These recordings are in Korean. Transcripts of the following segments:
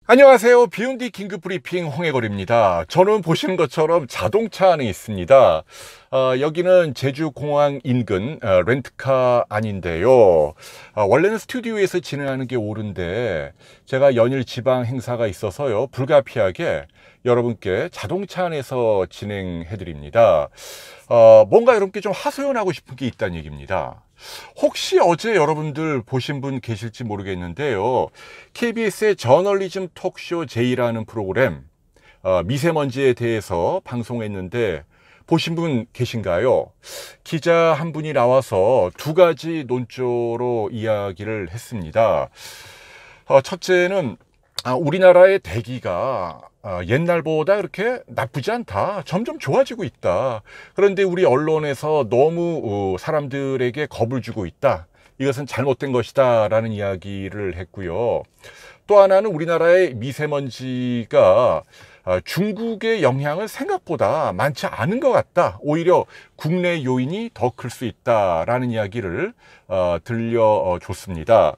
안녕하세요. 비운디 긴급 브리핑 홍해걸입니다. 저는 보시는 것처럼 자동차 안에 있습니다. 여기는 제주공항 인근 렌트카 안인데요. 원래는 스튜디오에서 진행하는 게 옳은데 제가 연일 지방 행사가 있어서요. 불가피하게 여러분께 자동차 안에서 진행해 드립니다. 뭔가 여러분께 좀 하소연하고 싶은 게 있다는 얘기입니다. 혹시 어제 여러분들 보신 분 계실지 모르겠는데요. KBS의 저널리즘 톡쇼 J라는 프로그램 미세먼지에 대해서 방송했는데 보신 분 계신가요? 기자 한 분이 나와서 두 가지 논조로 이야기를 했습니다. 첫째는 우리나라의 대기가 옛날보다 그렇게 나쁘지 않다. 점점 좋아지고 있다. 그런데 우리 언론에서 너무 사람들에게 겁을 주고 있다. 이것은 잘못된 것이다. 라는 이야기를 했고요. 또 하나는 우리나라의 미세먼지가 중국의 영향은 생각보다 많지 않은 것 같다. 오히려 국내 요인이 더 클 수 있다라는 이야기를 들려줬습니다.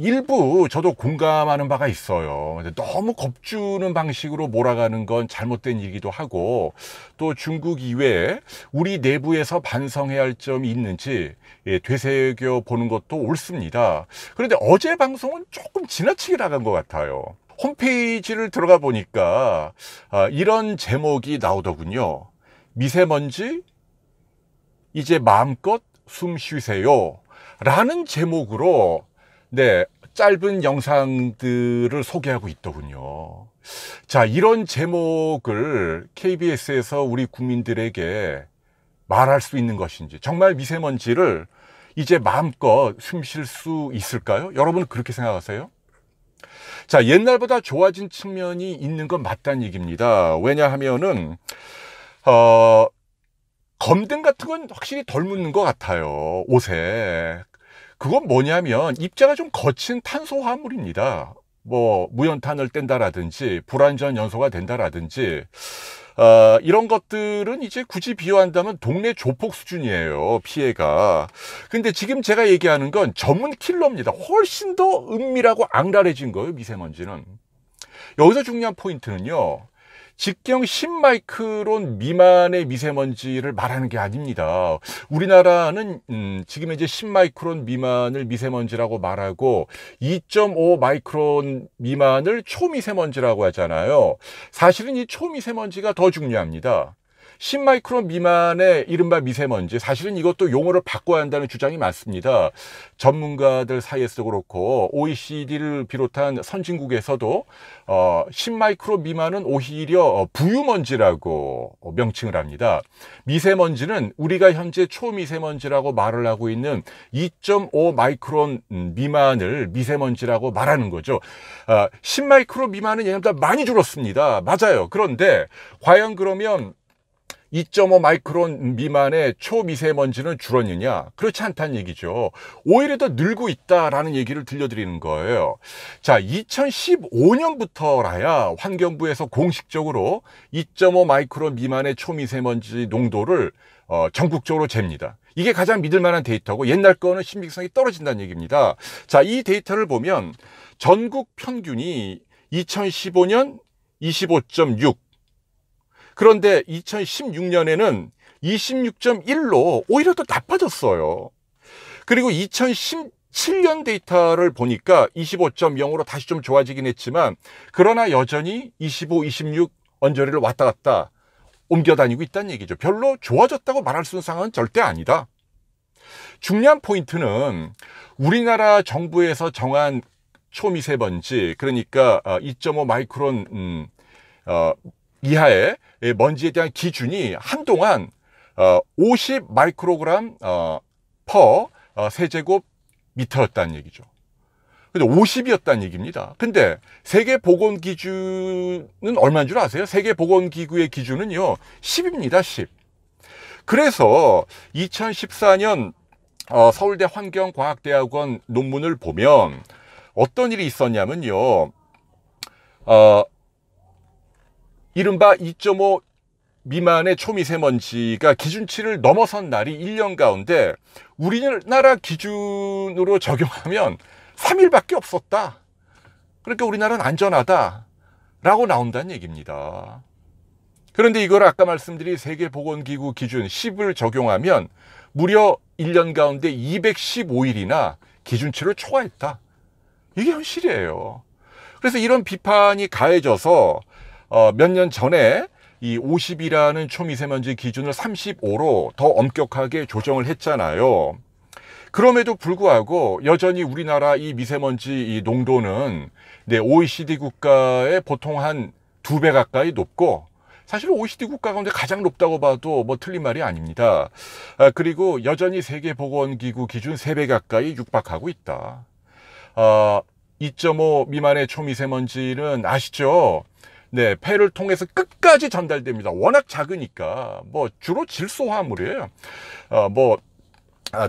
일부 저도 공감하는 바가 있어요. 근데 너무 겁주는 방식으로 몰아가는 건 잘못된 일이기도 하고, 또 중국 이외에 우리 내부에서 반성해야 할 점이 있는지 되새겨 보는 것도 옳습니다. 그런데 어제 방송은 조금 지나치게 나간 것 같아요. 홈페이지를 들어가 보니까 이런 제목이 나오더군요. 미세먼지 이제 마음껏 숨 쉬세요 라는 제목으로 짧은 영상들을 소개하고 있더군요. 자, 이런 제목을 KBS에서 우리 국민들에게 말할 수 있는 것인지, 정말 미세먼지를 이제 마음껏 숨 쉴 수 있을까요? 여러분은 그렇게 생각하세요? 자, 옛날보다 좋아진 측면이 있는 건 맞다는 얘기입니다. 왜냐하면은, 검등 같은 건 확실히 덜 묻는 것 같아요, 옷에. 그건 뭐냐면 입자가 좀 거친 탄소화물입니다. 뭐 무연탄을 뗀다라든지 불완전 연소가 된다라든지 이런 것들은 이제 굳이 비유한다면 동네 조폭 수준이에요, 피해가. 근데 지금 제가 얘기하는 건 전문 킬러입니다. 훨씬 더 은밀하고 악랄해진 거예요, 미세먼지는. 여기서 중요한 포인트는요, 직경 10마이크론 미만의 미세먼지를 말하는 게 아닙니다. 우리나라는 지금 이제 10마이크론 미만을 미세먼지라고 말하고 2.5 마이크론 미만을 초미세먼지라고 하잖아요. 사실은 이 초미세먼지가 더 중요합니다. 10마이크론 미만의 이른바 미세먼지, 사실은 이것도 용어를 바꿔야 한다는 주장이 많습니다. 전문가들 사이에서도 그렇고 OECD를 비롯한 선진국에서도 10마이크론 미만은 오히려 부유먼지라고 명칭을 합니다. 미세먼지는 우리가 현재 초미세먼지라고 말을 하고 있는 2.5 마이크론 미만을 미세먼지라고 말하는 거죠. 10마이크론 미만은 예전보다 많이 줄었습니다. 맞아요. 그런데 과연 그러면 2.5 마이크론 미만의 초미세먼지는 줄었느냐? 그렇지 않다는 얘기죠. 오히려 더 늘고 있다라는 얘기를 들려드리는 거예요. 자, 2015년부터라야 환경부에서 공식적으로 2.5 마이크론 미만의 초미세먼지 농도를 전국적으로 잽니다. 이게 가장 믿을 만한 데이터고 옛날 거는 신빙성이 떨어진다는 얘기입니다. 자, 이 데이터를 보면 전국 평균이 2015년 25.6, 그런데 2016년에는 26.1로 오히려 더 나빠졌어요. 그리고 2017년 데이터를 보니까 25.0으로 다시 좀 좋아지긴 했지만, 그러나 여전히 25, 26 언저리를 왔다 갔다 옮겨 다니고 있다는 얘기죠. 별로 좋아졌다고 말할 수 있는 상황은 절대 아니다. 중요한 포인트는 우리나라 정부에서 정한 초미세먼지, 그러니까 2.5 마이크론 이하의 먼지에 대한 기준이 한동안 50 마이크로그램 퍼 세제곱미터였다는 얘기죠. 근데 50이었다는 얘기입니다. 근데 세계보건기준은 얼마인 줄 아세요? 세계보건기구의 기준은요 10입니다. 10. 그래서 2014년 서울대 환경과학대학원 논문을 보면 어떤 일이 있었냐면요, 이른바 2.5 미만의 초미세먼지가 기준치를 넘어선 날이 1년 가운데 우리나라 기준으로 적용하면 3일밖에 없었다. 그러니까 우리나라는 안전하다라고 나온다는 얘기입니다. 그런데 이걸 아까 말씀드린 세계보건기구 기준 10을 적용하면 무려 1년 가운데 215일이나 기준치를 초과했다. 이게 현실이에요. 그래서 이런 비판이 가해져서 몇 년 전에 이 50이라는 초미세먼지 기준을 35로 더 엄격하게 조정을 했잖아요. 그럼에도 불구하고 여전히 우리나라 이 미세먼지 이 농도는 OECD 국가의 보통 한 2배 가까이 높고, 사실 OECD 국가 가운데 가장 높다고 봐도 뭐 틀린 말이 아닙니다. 그리고 여전히 세계보건기구 기준 3배 가까이 육박하고 있다. 2.5 미만의 초미세먼지는 아시죠? 네, 폐를 통해서 끝까지 전달됩니다. 워낙 작으니까 뭐 주로 질소화합물이에요.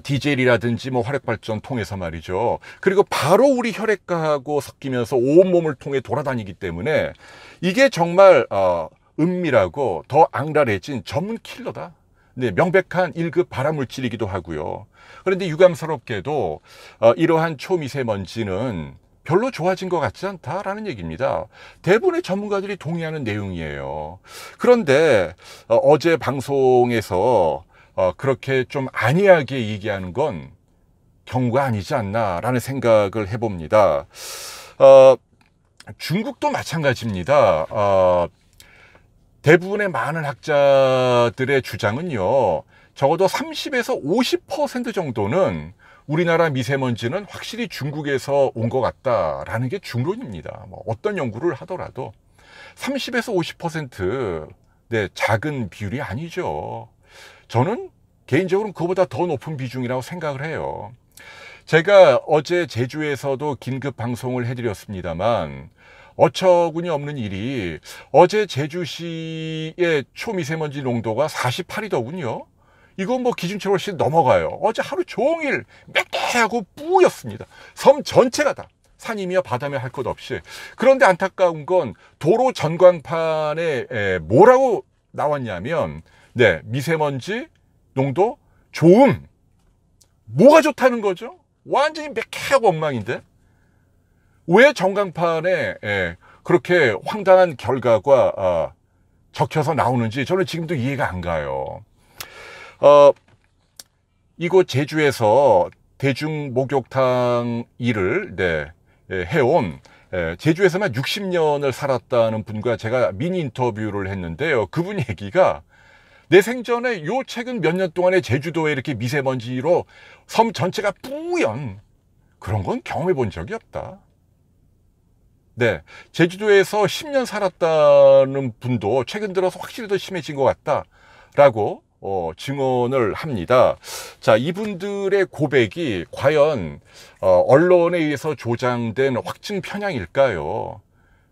디젤이라든지 뭐 화력발전 통해서 말이죠. 그리고 바로 우리 혈액하고 섞이면서 온몸을 통해 돌아다니기 때문에 이게 정말 은밀하고 더 악랄해진 전문 킬러다. 네, 명백한 1급 발암물질이기도 하고요. 그런데 유감스럽게도 이러한 초미세먼지는 별로 좋아진 것 같지 않다라는 얘기입니다. 대부분의 전문가들이 동의하는 내용이에요. 그런데 어제 방송에서 그렇게 좀 안이하게 얘기하는 건 경우가 아니지 않나라는 생각을 해봅니다. 중국도 마찬가지입니다. 대부분의 많은 학자들의 주장은요, 적어도 30에서 50% 정도는 우리나라 미세먼지는 확실히 중국에서 온 것 같다라는 게 중론입니다. 뭐 어떤 연구를 하더라도 30에서 50%, 네, 작은 비율이 아니죠. 저는 개인적으로 그보다 더 높은 비중이라고 생각을 해요. 제가 어제 제주에서도 긴급 방송을 해드렸습니다만 어처구니 없는 일이 어제 제주시의 초미세먼지 농도가 48이더군요. 이건 뭐 기준치를 훨씬 넘어가요. 어제 하루 종일 매캐하고 뿌였습니다. 섬 전체가 다. 산이며 바다며 할 것 없이. 그런데 안타까운 건 도로 전광판에 뭐라고 나왔냐면, 네, 미세먼지 농도 좋음. 뭐가 좋다는 거죠? 완전히 매캐하고 엉망인데 왜 전광판에 그렇게 황당한 결과가 적혀서 나오는지 저는 지금도 이해가 안 가요. 이곳 제주에서 대중 목욕탕 일을 해온 제주에서만 60년을 살았다는 분과 제가 미니 인터뷰를 했는데요. 그분 얘기가 내 생전에 요 최근 몇 년 동안에 제주도에 이렇게 미세먼지로 섬 전체가 뿌연 그런 건 경험해 본 적이 없다. 네, 제주도에서 10년 살았다는 분도 최근 들어서 확실히 더 심해진 것 같다라고 증언을 합니다. 자, 이분들의 고백이 과연 언론에 의해서 조장된 확증 편향일까요?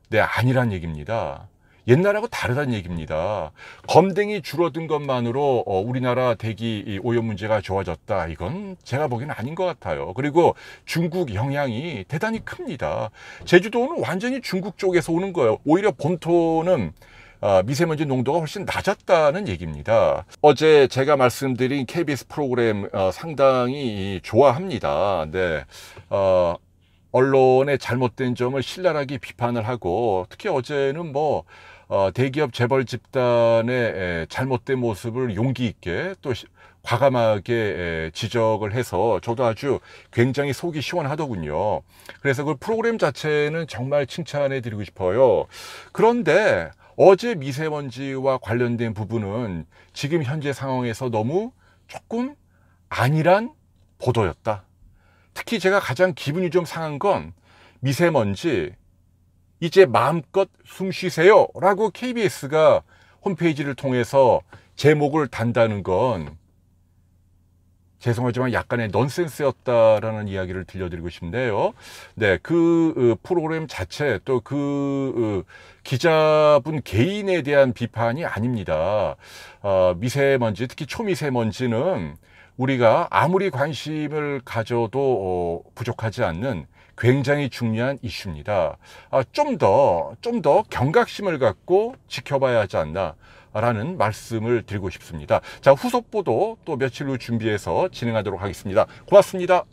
네, 아니란 얘기입니다. 옛날하고 다르다는 얘기입니다. 검댕이 줄어든 것만으로 우리나라 대기 오염 문제가 좋아졌다. 이건 제가 보기에는 아닌 것 같아요. 그리고 중국 영향이 대단히 큽니다. 제주도는 완전히 중국 쪽에서 오는 거예요. 오히려 본토는 미세먼지 농도가 훨씬 낮았다는 얘기입니다. 어제 제가 말씀드린 KBS 프로그램 상당히 좋아합니다. 네. 언론의 잘못된 점을 신랄하게 비판을 하고, 특히 어제는 뭐 대기업 재벌 집단의 잘못된 모습을 용기 있게 또 과감하게 지적을 해서 저도 아주 굉장히 속이 시원하더군요. 그래서 그 프로그램 자체는 정말 칭찬해 드리고 싶어요. 그런데 어제 미세먼지와 관련된 부분은 지금 현재 상황에서 너무 조금 안일한 보도였다. 특히 제가 가장 기분이 좀 상한 건 미세먼지 이제 마음껏 숨 쉬세요 라고 KBS가 홈페이지를 통해서 제목을 단다는 건 죄송하지만 약간의 넌센스였다라는 이야기를 들려드리고 싶은데요. 네, 그 프로그램 자체 또 그 기자분 개인에 대한 비판이 아닙니다. 미세먼지, 특히 초미세먼지는 우리가 아무리 관심을 가져도 부족하지 않는 굉장히 중요한 이슈입니다. 좀 더 경각심을 갖고 지켜봐야 하지 않나 라는 말씀을 드리고 싶습니다. 자, 후속 보도 또 며칠 후 준비해서 진행하도록 하겠습니다. 고맙습니다.